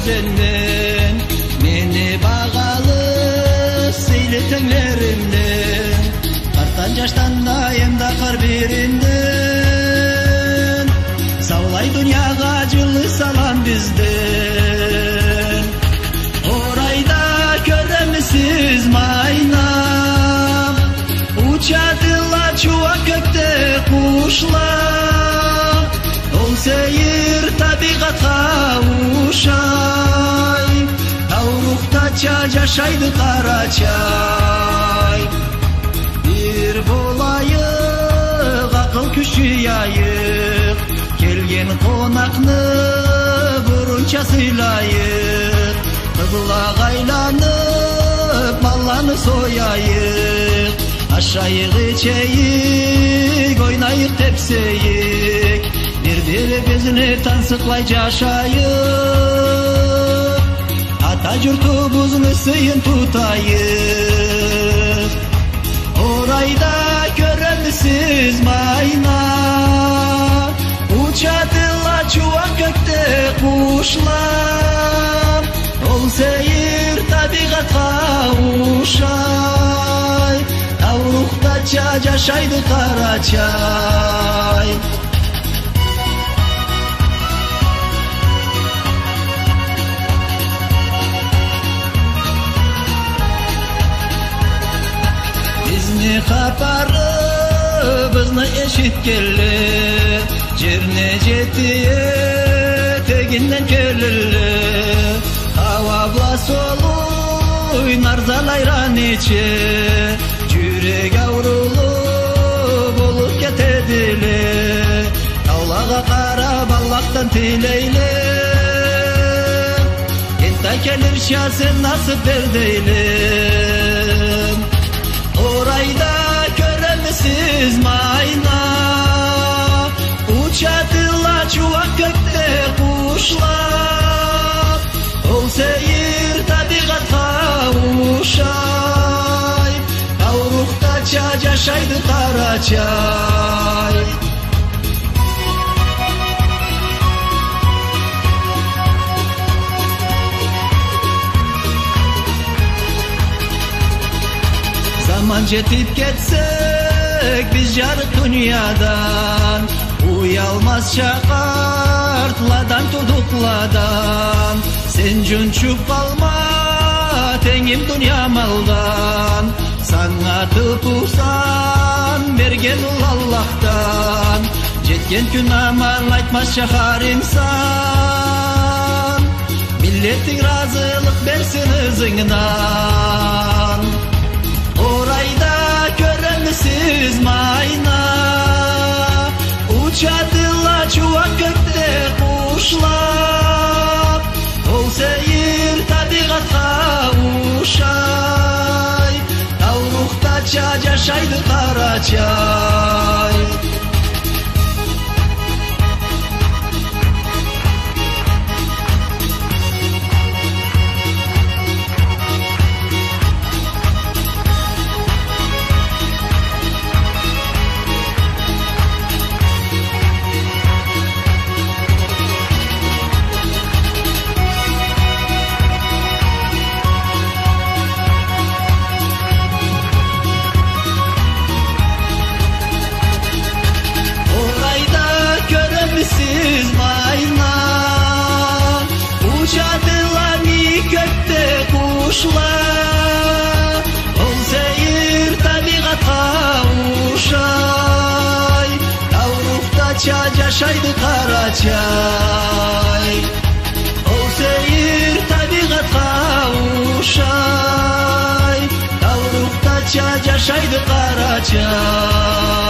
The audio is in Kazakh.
өзелден, мени багалы сейлетеңлеримден, картан жаштан дайым дакар биринден, саулай дунияга жылы салам бизден. Орайда көрөмүсүз майнам, учадылар чубак көктө кушлар, ол сейир табигатка ушай, таурухтача жашайды кара чай. Бир болайык акыл күчү айык, келген конакны бурунча сыйлайык, кыблага айланып баланы сояйык, ашайык ичейик ойнайык тепсейик, бири-бирибизни тансыклай жашайык, ата журтубуздун сыйын тутайык. Орайда көрөмүсүз майна, учадылар чубак көктө кушлар, ол сейир табигатка ушай, таурухтача жашайды кара чай. Бизни капарыбызны эшиткеле, жерине жетие тегинден келеле, абла солуй нарзан айран иче, жүрек аурулуу болуп кетедиле, таулага карап Аллахтан тилейле, энтай келир шасын насып бер дейле. Орайда көрөмүсүз майна, учадылар чубак көктө кушлар, ол сейир табигатка ушай, таурухтача жашайды кара чай. Zaman жетип кетсек биз жарык дүйнөдөн, уялмас чакартладан тудукладан, сен жунчуп калма теңим дүйнө малдан, сага тыпусан берген ул Аллахтан, жеткен күн аман айтмас шахар инсан, миллетиң разылык берсин өзүңнан. Орайда көрөмүсүз майна, учадылар чубак көктө кушлар, ол сейир табигатка ушай, таурухтача жашайды кара чай. Körömüsüz mayna, uçadılar mi gökte kuşlar, ol seyir tabigat'a uşay, tavruktaça yaşaydı kara çay. Ol seyir tabigat'a uşay, tavruktaça yaşaydı kara çay.